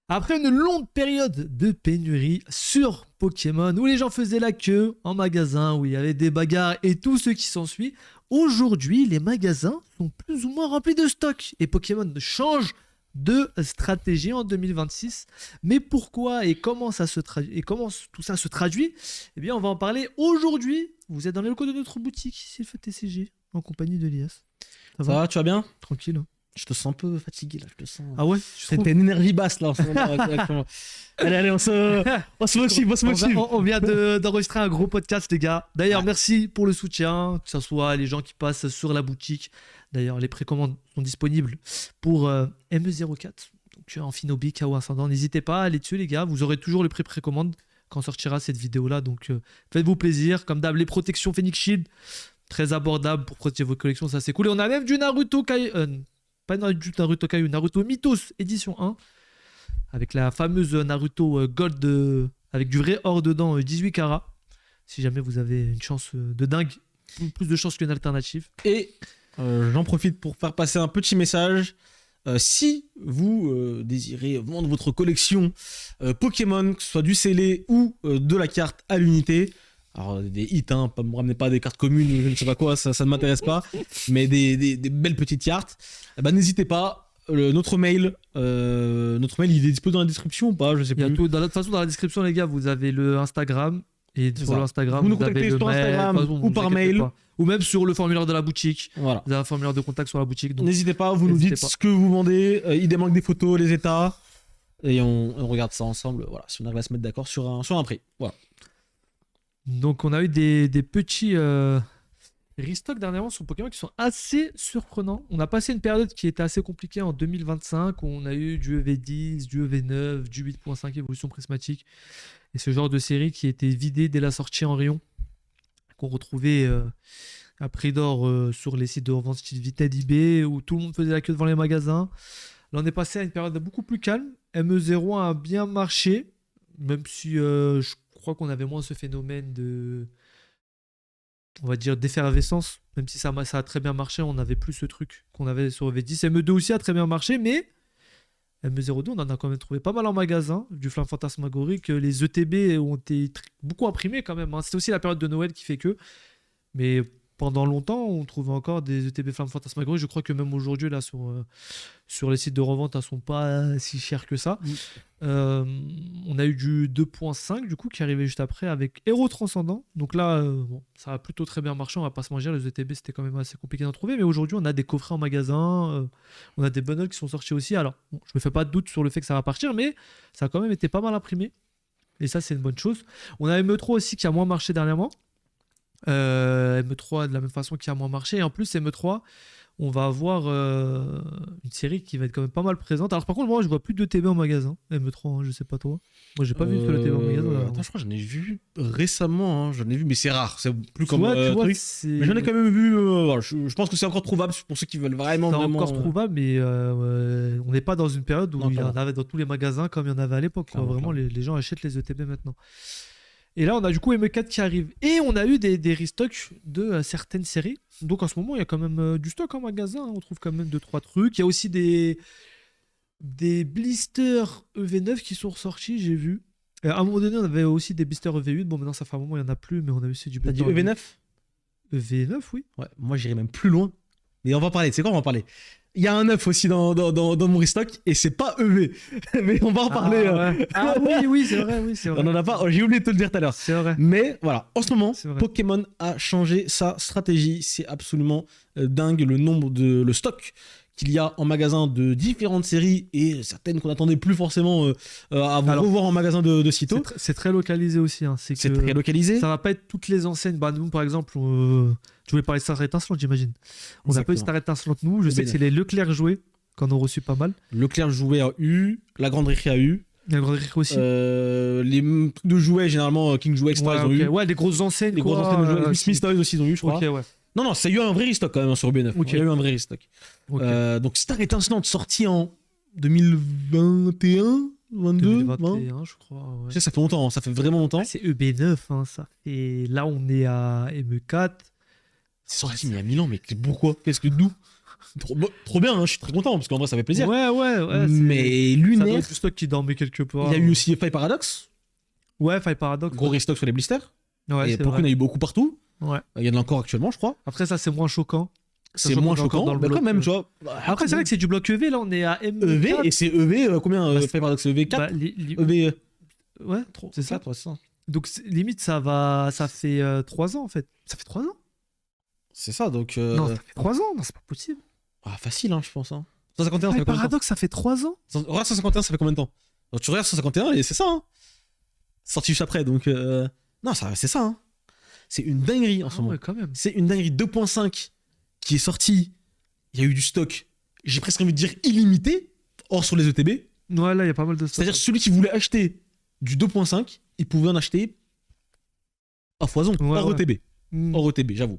Après une longue période de pénurie sur Pokémon, où les gens faisaient la queue en magasin, où il y avait des bagarres et tout ce qui s'ensuit, aujourd'hui, les magasins sont plus ou moins remplis de stock. Et Pokémon change de stratégie en 2026. Mais pourquoi et comment, et comment tout ça se traduit? Eh bien, on va en parler aujourd'hui. Vous êtes dans les locaux de notre boutique, ici le TCG, en compagnie de Lias. Ça va, tu vas bien? Tranquille. Je te sens un peu fatigué là, je te sens. Ah ouais? T'as une énergie basse là en ce moment. Allez, on se motive. On vient d'enregistrer un gros podcast, les gars. D'ailleurs, merci pour le soutien, que ce soit les gens qui passent sur la boutique. D'ailleurs, les précommandes sont disponibles pour ME04, donc Amphinobi, Chaos Ascendant. N'hésitez pas à aller dessus, les gars. Vous aurez toujours le précommande quand sortira cette vidéo-là. Donc, faites-vous plaisir. Comme d'hab, les protections Phoenix Shield, très abordables pour protéger vos collections. Ça, c'est cool. Et on a même du Naruto pas du Naruto Kaiju, Naruto Mythos édition 1, avec la fameuse Naruto Gold, avec du vrai or dedans, 18 carats. Si jamais vous avez une chance de dingue, plus de chance qu'une alternative. Et j'en profite pour faire passer un petit message. Si vous désirez vendre votre collection Pokémon, que ce soit du scellé ou de la carte à l'unité, alors des hits, hein, ne me ramenez pas des cartes communes, je ne sais pas quoi, ça ne m'intéresse pas, mais des belles petites cartes, n'hésitez pas. Notre mail, il est disponible dans la description ou pas, je sais plus. De toute façon, dans la description, les gars, vous avez le Instagram. Et sur l'Instagram, vous nous contactez sur Instagram ou par mail. Ou même sur le formulaire de la boutique. Voilà. Vous avez un formulaire de contact sur la boutique. N'hésitez pas, vous nous dites ce que vous vendez. Il manque des photos, les états. Et on regarde ça ensemble. Voilà, si on arrive à se mettre d'accord sur un prix. Voilà. Donc on a eu des petits restocks dernièrement sur Pokémon qui sont assez surprenants. On a passé une période qui était assez compliquée en 2025 où on a eu du EV10, du EV9, du 8.5 évolution prismatique. Et ce genre de série qui était vidée dès la sortie en rayon, qu'on retrouvait à prix d'or sur les sites de revente style Vinted, eBay, où tout le monde faisait la queue devant les magasins. Là, on est passé à une période beaucoup plus calme. ME01 a bien marché, même si je crois qu'on avait moins ce phénomène de, on va dire, d'effervescence. Même si ça a très bien marché, on n'avait plus ce truc qu'on avait sur EV10. ME2 aussi a très bien marché, mais ME02, on en a quand même trouvé pas mal en magasin, du Flamme Fantasmagorique. Les ETB ont été beaucoup imprimés quand même. Hein. C'était aussi la période de Noël qui fait que. Mais pendant longtemps, on trouvait encore des ETB Flamme Fantasmagorique. Je crois que même aujourd'hui, là, sur les sites de revente, elles sont pas si chères que ça. On a eu du 2.5 du coup qui arrivait juste après avec Héros Transcendant. Donc là, ça a plutôt très bien marché. On va pas se mentir, les ETB c'était quand même assez compliqué d'en trouver. Mais aujourd'hui, on a des coffrets en magasin, on a des bundles qui sont sortis aussi. Alors, je me fais pas de doute sur le fait que ça va partir, mais ça a quand même été pas mal imprimé. Et ça, c'est une bonne chose. On a ME3 aussi qui a moins marché dernièrement. ME3 de la même façon qui a moins marché. Et en plus, ME3, on va avoir une série qui va être quand même pas mal présente. Alors par contre, moi je vois plus de TB en magasin. ME3, hein, je sais pas toi. Moi j'ai pas vu de TB en magasin. Attends, je crois que j'en ai vu récemment. Hein. J'en ai vu, mais c'est rare. C'est plus comme tu vois, truc. Mais j'en ai quand même vu. Voilà, je pense que c'est encore trouvable pour ceux qui veulent vraiment. C'est encore trouvable, mais on n'est pas dans une période où il y en avait dans tous les magasins comme il y en avait à l'époque. Vraiment, les gens achètent les ETB maintenant. Et là, on a du coup ME4 qui arrive. Et on a eu des restocks de certaines séries. Donc en ce moment, il y a quand même du stock en magasin. Hein. On trouve quand même 2-3 trucs. Il y a aussi des blisters EV9 qui sont ressortis, j'ai vu. À un moment donné, on avait aussi des blisters EV8. Bon, maintenant, ça fait un moment, il n'y en a plus, mais on a aussi du blister. T'as dit EV9 EV9, oui. Ouais, moi, j'irais même plus loin. Mais on va parler. C'est quoi, on va parler. Il y a un 9 aussi dans mon restock et c'est pas EV. Mais on va en parler. Ouais. Oui, c'est vrai. On en a pas. J'ai oublié de te le dire tout à l'heure. C'est vrai. Mais voilà, en ce moment, Pokémon a changé sa stratégie. C'est absolument dingue le stock qu'il y a en magasin de différentes séries et certaines qu'on n'attendait plus forcément à revoir en magasin de sitôt. C'est très localisé aussi. Hein. C'est très localisé. Ça va pas être toutes les enseignes. Bah, nous, par exemple, tu voulais parler de Star Étincelante, j'imagine. On a pas eu Star Étincelante, nous. Je sais que c'est les Leclerc jouets qu'on a reçu pas mal. Leclerc jouets a eu, la Grande Récré a eu. La Grande Récré aussi. Les trucs de jouets, généralement, King Jouet Extra, ils ont eu. Ouais, des grosses enseignes. Les grosses enseignes de jouets. Smith Toys aussi, ils ont eu, je crois. Ok, ouais. Non, ça a eu un vrai restock quand même sur B9. Il y a eu un vrai restock. Donc Star Étincelante sorti en 2021, 2021, je crois. Ouais. Ça fait longtemps, ça fait vraiment longtemps. C'est EB9, hein, ça fait. Là, on est à ME4. C'est sorti il y a 1000 ans, mais pourquoi? Qu'est-ce que d'où? Trop bien, hein, je suis très content parce qu'en vrai ça fait plaisir. Ouais. Mais Ça doit lunaire, être du stock qui dormait quelque part. il y a eu aussi Fire Paradox, Ouais, Fire Paradox. gros restock sur les blisters. Ouais, Et c'est pour le coup, il y en vrai. a eu beaucoup partout. Ouais. Il y en a encore actuellement, je crois. Après, ça, c'est moins choquant. C'est Sachant moins qu'on est encore choquant, dans le mais bloc, quand même, tu vois. Après, c'est vrai que c'est du bloc EV, là, on est à M4. EV, et c'est EV, combien Bah, Fire Paradox EV 4 Bah, EV Ouais, c'est ça. 4, ouais, c'est ça. Donc, limite, ça fait 3 ans, en fait. Ça fait 3 ans C'est ça, donc. Non, ça fait 3 ans. Non, c'est pas possible. Facile, hein, je pense. Hein. 151, ça Fire fait combien de temps Paradox, ça fait 3 ans. Regarde 151, ça fait combien de temps Donc, tu regardes 151 et c'est ça, hein. Sorti juste après, donc. Non, c'est ça, hein. C'est une dinguerie en ce moment. Ouais, quand même. C'est une dinguerie 2.5 qui est sortie. Il y a eu du stock, j'ai presque envie de dire illimité, hors sur les ETB. Ouais, là, il y a pas mal de stock. C'est-à-dire celui qui voulait acheter du 2.5, il pouvait en acheter à foison, Ouais, hors ouais. ETB. Hors ETB, j'avoue.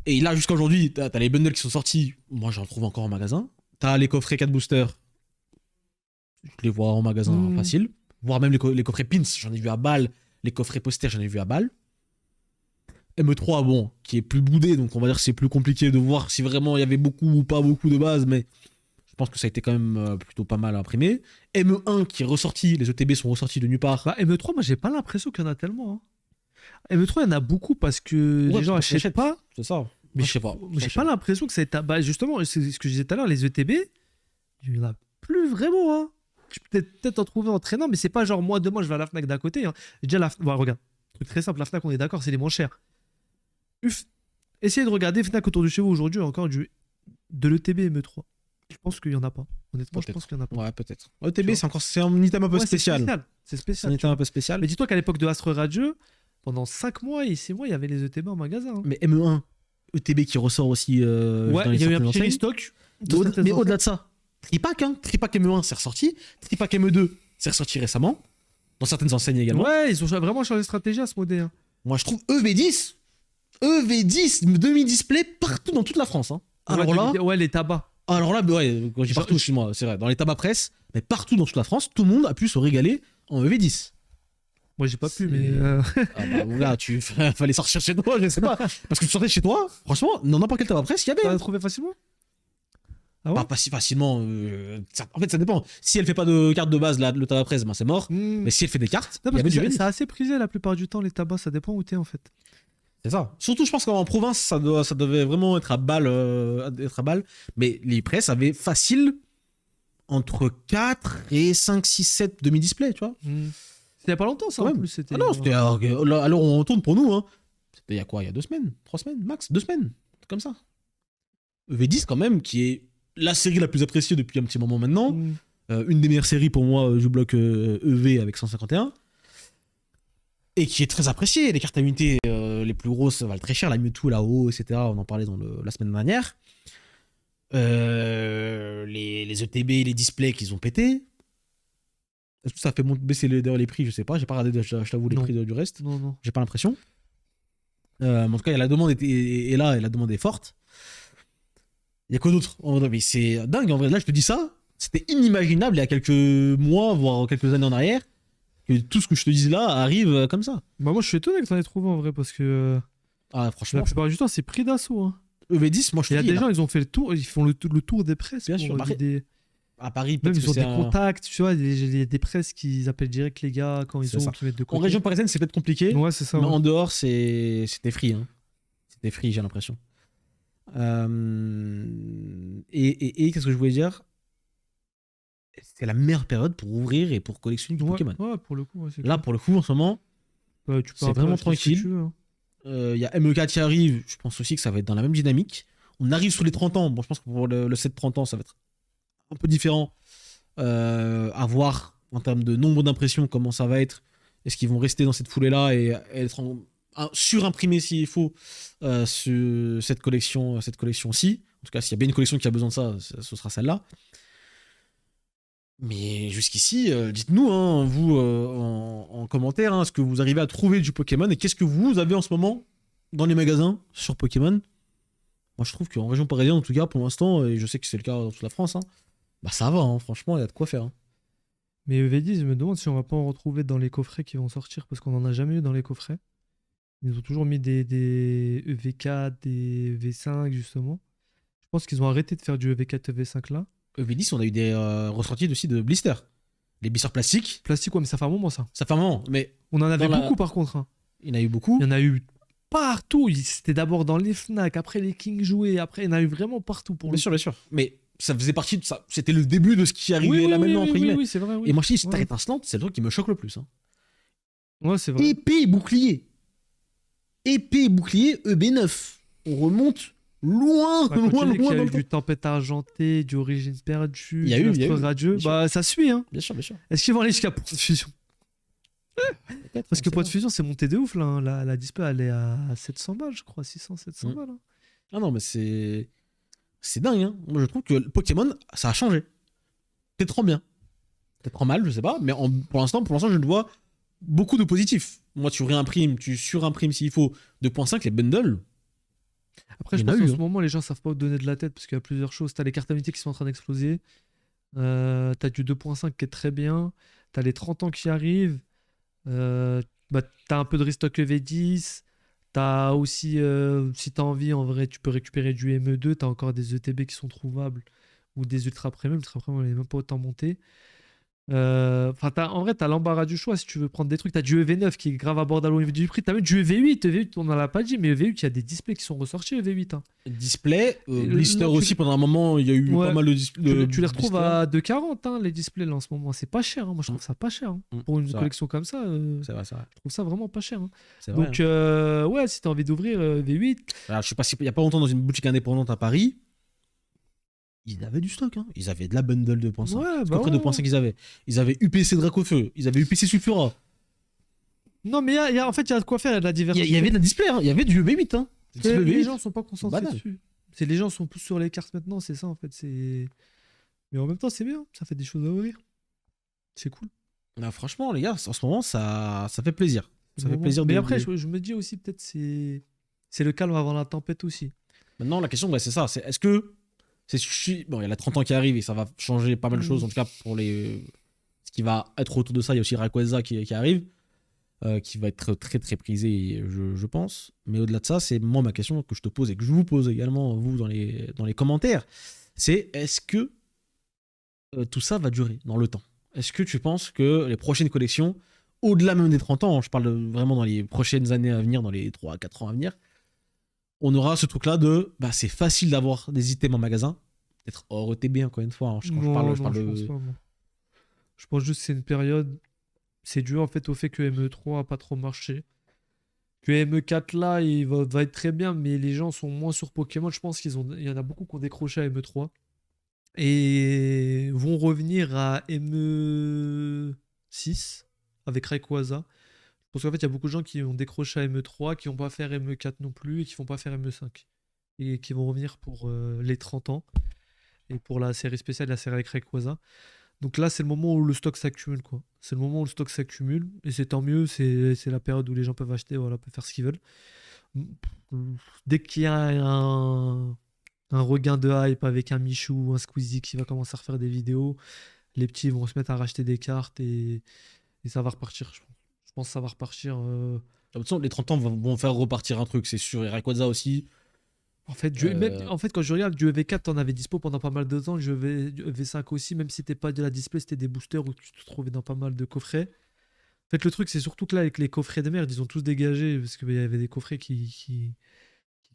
Et là, jusqu'à aujourd'hui, t'as les bundles qui sont sortis. Moi, j'en trouve encore en magasin. T'as les coffrets 4 boosters. Je les vois en magasin facile. Voire même les coffrets pins, j'en ai vu à balle. Les coffrets posters, j'en ai vu à balle. ME3, bon, qui est plus boudé, donc on va dire que c'est plus compliqué de voir si vraiment il y avait beaucoup ou pas beaucoup de base, mais je pense que ça a été quand même plutôt pas mal imprimé. ME1 qui est ressorti, les ETB sont ressortis de nulle part. Bah, ME3, moi, j'ai pas l'impression qu'il y en a tellement. Hein. ME3, il y en a beaucoup parce que Ouais, les gens parce qu'on achètent pas. C'est ça. Mais je sais pas. J'ai pas l'impression que ça a été. Bah, justement, c'est ce que je disais tout à l'heure, les ETB, il y en a plus vraiment. Hein. Tu peux peut-être en trouver en traînant, mais c'est pas genre moi, demain, je vais à la Fnac d'à côté. Hein. Déjà, regarde, truc très simple, la Fnac, on est d'accord, c'est les moins chers. Essayez de regarder Fnac autour de chez vous aujourd'hui, encore de l'ETB ME3. Je pense qu'il y en a pas. Honnêtement, je pense qu'il y en a pas. Ouais, peut-être. ETB, c'est un item un peu spécial. C'est C'est spécial. un item un peu spécial. Mais dis-toi qu'à l'époque de Astre Radio, pendant 5 mois et 6 mois, il y avait les ETB en magasin. Hein. Mais ME1, ETB qui ressort aussi. Ouais, dans les il y a eu un certaines petit enseignes. restock. Mais au-delà de ça, Tripack, hein. Tripack ME1, c'est ressorti. Tripack ME2, c'est ressorti récemment. Dans certaines enseignes également. Ouais, ils ont vraiment changé de stratégie à ce modèle. Hein. Moi, je trouve EV10 demi-display partout dans toute la France. Hein. Alors là, ouais, les tabacs. ouais, quand je dis partout, excuse-moi, c'est vrai, dans les tabacs presse, mais partout dans toute la France, tout le monde a pu se régaler en EV10. Moi, j'ai pas pu, mais. Ah bah, là, fallait sortir chez toi, je sais pas. Parce que tu sortais de chez toi, franchement, dans n'importe quel tabac presse, il y avait. Tu l'as trouvé facilement? Ah ouais? Pas si facilement. En fait, ça dépend. Si elle fait pas de carte de base, le tabac presse, ben, c'est mort. Mais si elle fait des cartes, Non, il y parce avait que du c'est EV10. assez prisé la plupart du temps, les tabacs, ça dépend où t'es en fait. C'est ça. Surtout, je pense qu'en province, ça devait vraiment être à balle. Mais les presses avaient facile entre 4 et 5, 6, 7 demi-display, tu vois. C'était il y a pas longtemps, ça, Quand en même. plus. C'était... Ah non, c'était alors on tourne pour nous. Hein. C'était il y a quoi? Il y a 2 semaines, 3 semaines, max, 2 semaines, comme ça. EV10 quand même, qui est la série la plus appréciée depuis un petit moment maintenant. Une des meilleures séries pour moi, je bloque EV avec 151. Et qui est très appréciée. Les cartes à unité les plus grosses valent très cher. La Mewtwo, la O, etc. On en parlait la semaine dernière. Les ETB, les displays qu'ils ont pété. Est-ce que ça fait baisser les prix? Je sais pas. J'ai pas regardé, je t'avoue, les Non. prix du reste. Non. J'ai pas l'impression. Mais en tout cas, la demande est là et la demande est forte. Il y a quoi d'autre? Mais c'est dingue. En vrai, là, je te dis ça. C'était inimaginable il y a quelques mois, voire quelques années en arrière, que tout ce que je te dis là arrive comme ça. Bah, moi, je suis étonné que t'en aies trouvé en vrai parce que Franchement, la plupart du temps, c'est pris d'assaut. Hein. EV10, moi je te Il y a dis. des gens, ils ont fait le tour, ils font le tour des presses. Bien pour sûr, vider- à Paris, Même peut-être ils ont que des c'est contacts, tu vois, il y a des presses qui appellent direct les gars quand ils C'est ça. qui mettent de côté. En région parisienne, c'est peut-être compliqué. Ouais, c'est ça. Mais Ouais. en dehors, c'était free. Hein. C'était free, j'ai l'impression. Et qu'est-ce que je voulais dire? C'est la meilleure période pour ouvrir et pour collectionner du Pokémon. Ouais, pour le coup. Ouais, Là, pour le coup, en ce moment, tu peux c'est un peu vraiment acheter ce que tranquille. tu veux, hein. il y a ME4 qui arrive. Je pense aussi que ça va être dans la même dynamique. On arrive sous les 30 ans. Bon, je pense que pour le 7-30 ans, ça va être un peu différent. À voir en termes de nombre d'impressions comment ça va être. Est-ce qu'ils vont rester dans cette foulée-là et être surimprimés s'il faut cette collection-ci. En tout cas, s'il y a bien une collection qui a besoin de ça, ce sera celle-là. Mais jusqu'ici, dites-nous, hein, vous, en commentaire, hein, ce que vous arrivez à trouver du Pokémon et qu'est-ce que vous avez en ce moment dans les magasins sur Pokémon. Moi, je trouve qu'en région parisienne, en tout cas, pour l'instant, et je sais que c'est le cas dans toute la France, hein, bah ça va, hein, franchement, il y a de quoi faire. Hein. Mais EV10, je me demande si on va pas en retrouver dans les coffrets qui vont sortir parce qu'on en a jamais eu dans les coffrets. Ils ont toujours mis des EV4, des EV5, justement. Je pense qu'ils ont arrêté de faire du EV4, EV5 là. EV10, on a eu des ressorties aussi de blisters. Les blisters plastiques, Plastique, ouais, mais ça fait un moment ça. ça fait un moment, mais On en avait Dans la- beaucoup par contre, hein. il y en a eu beaucoup. Il y en a eu partout. C'était d'abord dans les Fnac, après les King joués, après il y en a eu vraiment partout pour le Bien sûr, bien sûr. Mais ça faisait partie de ça. C'était le début de ce qui coup. arrivait là maintenant, entre oui, guillemets. oui, c'est vrai. Oui. Et moi, je dis, cette Ouais. étincelante, c'est le truc qui me choque le plus. Hein. Ouais, c'est vrai. Épée et bouclier. Épée et bouclier EB9. On remonte loin, Bah, quand loin, tu dis qu'il y loin a dans eu le temps. du Tempête Argentée, du Origine Perdue, Il y a du eu, il y a Astre eu. Radieux, Bien sûr. bah ça suit, hein. Bien sûr, bien sûr. Est-ce qu'ils vont aller jusqu'à Point de Fusion? Parce que Point de Fusion, c'est monté de ouf, là. Hein. La display, elle est à 700 balles, je crois. 600, 700 balles. Hein. Ah non, mais c'est. C'est dingue, hein. Moi, je trouve que le Pokémon, ça a changé. Peut-être en bien. Peut-être en mal, je sais pas. Mais pour l'instant, je ne vois beaucoup de positifs. Moi, tu réimprimes, tu surimprimes s'il faut 2.5, les bundles. Après, Il je y en a pense qu'en eu, ce hein. moment, les gens savent pas où donner de la tête parce qu'il y a plusieurs choses. T'as les cartes amitiés qui sont en train d'exploser. T'as du 2.5 qui est très bien. T'as les 30 ans qui arrivent. Bah, t'as un peu de restock EV10. T'as aussi, si t'as envie, en vrai, tu peux récupérer du ME2. T'as encore des ETB qui sont trouvables ou des ultra premium. Ultra premium, elle est même pas autant montée. Enfin, en vrai, t'as l'embarras du choix si tu veux prendre des trucs. T'as du EV9 qui est grave abordable au niveau du prix. T'as même du EV8. EV8, on n'en a pas dit, mais EV8, il y a des displays qui sont ressortis. EV8. Hein. Display, blister là, aussi, pendant un moment, il y a eu Ouais. pas mal de Tu les retrouves blisters. à 2,40 hein, les displays là en ce moment. C'est pas cher. Hein. Moi, je trouve ça pas cher. Hein. Pour une C'est vrai. collection comme ça, C'est vrai, c'est vrai. je trouve ça vraiment pas cher. Hein. C'est vrai, Donc, hein. ouais, si t'as envie d'ouvrir EV8, Alors, je sais pas si il y a pas longtemps dans une boutique indépendante à Paris, ils avaient du stock, hein. Ils avaient de la bundle 2.5. ouais, Parce bah qu'après ouais. 2.5, ils avaient UPC Dracofeu, ils avaient UPC Sulfura. Non, mais en fait, il y a de quoi faire. Il y a de la Il diversité. y avait de la display, hein. Il y avait du EV8, hein. Les EV8. gens sont pas concentrés Banal. dessus. Les gens sont plus sur les cartes maintenant, c'est ça en fait. Mais en même temps, c'est bien. Ça fait des choses à ouvrir. C'est cool. Ah, franchement, les gars, en ce moment, ça fait plaisir. Ça fait plaisir de. Mais après, je me dis aussi, peut-être, c'est le calme avant la tempête aussi. Maintenant, la question, c'est ça. C'est est-ce que. Bon, il y a la 30 ans qui arrive et ça va changer pas mal de choses, en tout cas pour les. Ce qui va être autour de ça, il y a aussi Rayquaza qui arrive, qui va être très très prisé, je pense. Mais au-delà de ça, c'est moi ma question que je te pose et que je vous pose également, vous, dans les commentaires. C'est est-ce que tout ça va durer dans le temps? Est-ce que tu penses que les prochaines collections, au-delà même des 30 ans, je parle vraiment dans les prochaines années à venir, dans les 3 à 4 ans à venir, on aura ce truc-là de c'est facile d'avoir des items en magasin, peut-être hors ETB encore une fois. Hein. Quand je parle je pense pas, moi. Je pense juste que c'est une période. C'est dû en fait au fait que ME3 a pas trop marché. Que ME4 là, il va être très bien, mais les gens sont moins sur Pokémon. Je pense il y en a beaucoup qui ont décroché à ME3 et vont revenir à ME6 avec Rayquaza. Parce qu'en fait, il y a beaucoup de gens qui ont décroché à ME3, qui vont pas faire ME4 non plus et qui vont pas faire ME5. Et qui vont revenir pour les 30 ans et pour la série spéciale, la série avec Rayquaza. Donc là, c'est le moment où le stock s'accumule, quoi. C'est le moment où le stock s'accumule et c'est tant mieux. C'est la période où les gens peuvent acheter, voilà, peuvent faire ce qu'ils veulent. Dès qu'il y a un regain de hype avec un Michou, un Squeezie qui va commencer à refaire des vidéos, les petits vont se mettre à racheter des cartes et ça va repartir. Je pense que ça va repartir. De toute façon, les 30 ans vont faire repartir un truc, c'est sûr. Et Rayquaza aussi. En fait, quand je regarde du EV4, t'en avais dispo pendant pas mal de temps, du EV5 aussi, même si c'était pas de la display, c'était des boosters où tu te trouvais dans pas mal de coffrets. En fait, le truc, c'est surtout que là, avec les coffrets de merde, ils ont tous dégagé parce qu'il y avait des coffrets qui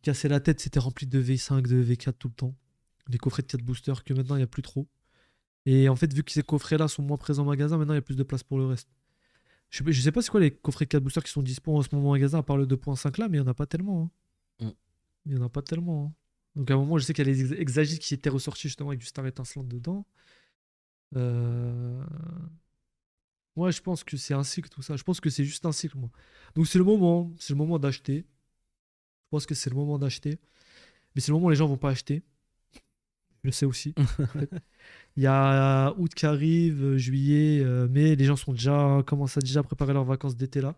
cassaient la tête, c'était rempli de V5, de V4 tout le temps. Des coffrets de 4 boosters que maintenant, il n'y a plus trop. Et en fait, vu que ces coffrets-là sont moins présents en magasin, maintenant, il y a plus de place pour le reste. Je sais pas c'est quoi les coffrets 4 boosters qui sont dispo en ce moment en magasin, à part le 2.5 là, mais il n'y en a pas tellement. Hein. Il n'y en a pas tellement. Hein. Donc à un moment, je sais qu'il y a les Exagis qui étaient ressortis justement avec du Star étincelant dedans. Ouais, je pense que c'est un cycle tout ça. Je pense que c'est juste un cycle, moi. Donc c'est le moment d'acheter. Je pense que c'est le moment d'acheter. Mais c'est le moment où les gens vont pas acheter. Je le sais aussi. En fait. Il y a août qui arrive, juillet, mai. Les gens commencent à déjà préparer leurs vacances d'été là.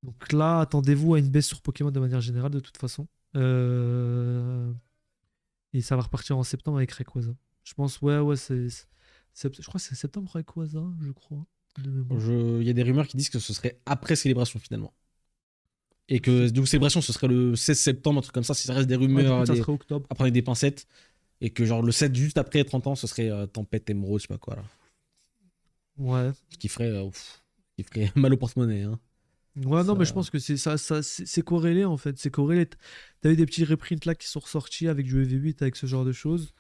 Donc là, attendez-vous à une baisse sur Pokémon de manière générale, de toute façon. Et ça va repartir en septembre avec Rayquaza. Je pense, ouais, je crois que c'est septembre Rayquaza, je crois. Il y a des rumeurs qui disent que ce serait après Célébration finalement. Et que du coup, Célébration, ce serait le 16 septembre, un truc comme ça, si ça reste des rumeurs. Ça serait octobre. Après, avec des pincettes. et que genre le set juste après 30 ans, ce serait Tempête, Émeraude, je sais pas quoi là. Ouais. Ce qui ferait mal au porte-monnaie. Hein. Ouais, non, mais je Ça... pense que c'est ça, c'est corrélé en fait. C'est corrélé. T'as eu des petits reprints là qui sont ressortis avec du EV8, avec ce genre de choses.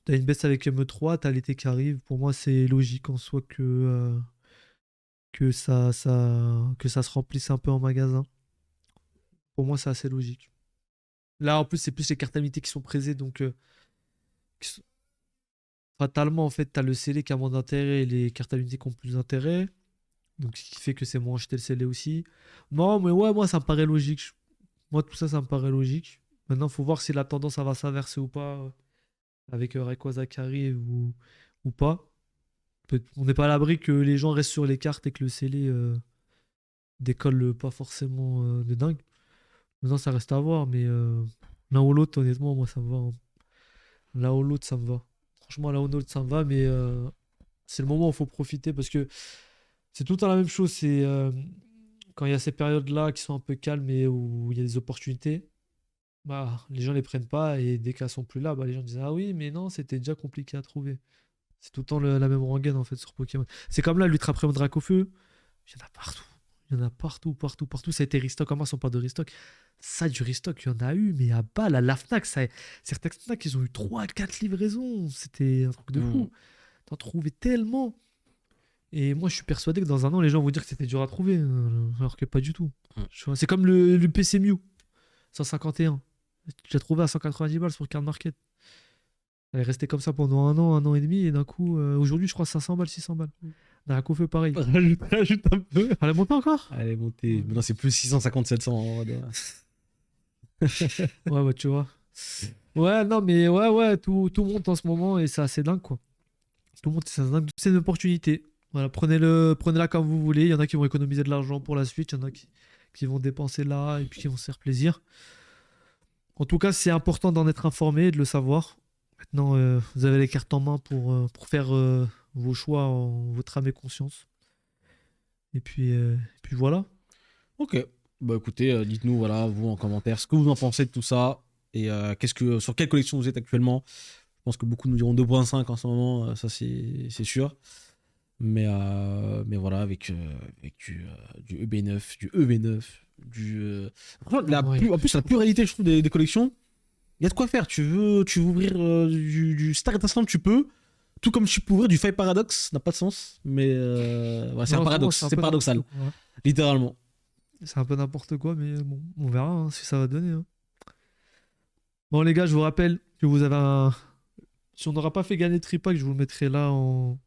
T'as une baisse avec ME3, t'as l'été qui arrive. Pour moi, c'est logique en soi que ça se remplisse un peu en magasin. Pour moi, c'est assez logique. Là, en plus, c'est plus les cartes limitées qui sont présées, donc qui sont- fatalement, en fait, t'as le scellé qui a moins d'intérêt et les cartes limitées qui ont plus d'intérêt. Donc, ce qui fait que c'est moins acheté le scellé aussi. Non, mais ouais, moi, ça me paraît logique. Moi, tout ça, ça me paraît logique. Maintenant, faut voir si la tendance, ça va s'inverser ou pas avec Rayquaza qui arrive ou pas. On n'est pas à l'abri que les gens restent sur les cartes et que le scellé décolle pas forcément de dingue. Maintenant, ça reste à voir, mais l'un ou l'autre, honnêtement, moi, ça me va. Hein. L'un ou l'autre, ça me va. Franchement, l'un ou l'autre, ça me va, mais c'est le moment où il faut profiter parce que c'est tout le temps la même chose. C'est quand il y a ces périodes-là qui sont un peu calmes et où il y a des opportunités, bah, les gens les prennent pas et dès qu'elles sont plus là, bah, les gens disent ah oui, mais non, c'était déjà compliqué à trouver. C'est tout le temps la même rengaine en fait sur Pokémon. C'est comme là, l'Ultra Premium Dracofeu, il y en a partout. Il y en a partout, partout, partout. Ça a été restock. En mars, on parle de restock. Ça, du restock, il y en a eu, mais à bas. La Fnac, certains Fnac, ils ont eu 3 4 livraisons. C'était un truc de Mm. fou. T'en trouvais tellement. Et moi, je suis persuadé que dans un an, les gens vont dire que c'était dur à trouver, alors que pas du tout. Mm. Tu vois, c'est comme le PC Mew 151. Tu l'as trouvé à 190 balles sur Card Market. Elle est restée comme ça pendant un an et demi, et d'un coup, aujourd'hui, je crois 500 balles, 600 balles. Dracofeu, pareil. Rajoute un peu. Elle est montée encore? Elle est montée. Maintenant, c'est plus 650, 700. Ouais, bah, tu vois. Ouais, non, mais ouais, tout monte en ce moment et c'est assez dingue, quoi. Tout monte, c'est assez dingue. C'est une opportunité. Voilà, prenez-la comme vous voulez. Il y en a qui vont économiser de l'argent pour la suite, il y en a qui vont dépenser là et puis qui vont se faire plaisir. En tout cas, c'est important d'en être informé et de le savoir. Maintenant, vous avez les cartes en main pour faire vos choix en votre âme et conscience. Et puis voilà. Ok. Bah écoutez, dites-nous, voilà, vous en commentaire, ce que vous en pensez de tout ça. Et sur quelle collection vous êtes actuellement. Je pense que beaucoup nous diront 2.5 en ce moment, ça c'est sûr. Mais voilà, avec du EB9, du EV9, franchement, Ouais. en plus, la pluralité, je trouve, des collections, il y a de quoi faire. Tu veux ouvrir du Star Étincelante, tu peux. Tout comme tu peux ouvrir du Five Paradox, ça n'a pas de sens. Mais ouais, c'est un Non, en ce moment, paradoxe, c'est un c'est peu paradoxal, n'importe quoi. Ouais. littéralement. C'est un peu n'importe quoi, mais bon, on verra hein, ce que ça va donner. Hein. Bon, les gars, je vous rappelle que vous avez un. Si on n'aura pas fait gagner Tripack, je vous le mettrai là en.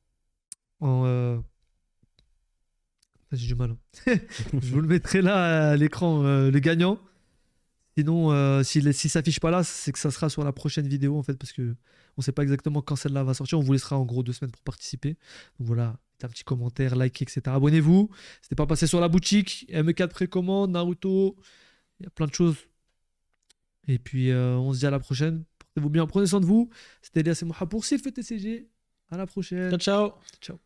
J'ai du mal. Hein. Je vous le mettrai là à l'écran, le gagnant. Sinon, si ça s'affiche pas là, c'est que ça sera sur la prochaine vidéo en fait, parce que on sait pas exactement quand celle-là va sortir. On vous laissera en gros 2 semaines pour participer. Donc voilà, mettez un petit commentaire, likez, etc. Abonnez-vous. N'hésitez pas à passer sur la boutique. ME4 précommande, Naruto. Il y a plein de choses. Et puis, on se dit à la prochaine. Portez-vous bien, prenez soin de vous. C'était Elias et Moha pour Sylph TCG. À la prochaine. Ciao, ciao. Ciao.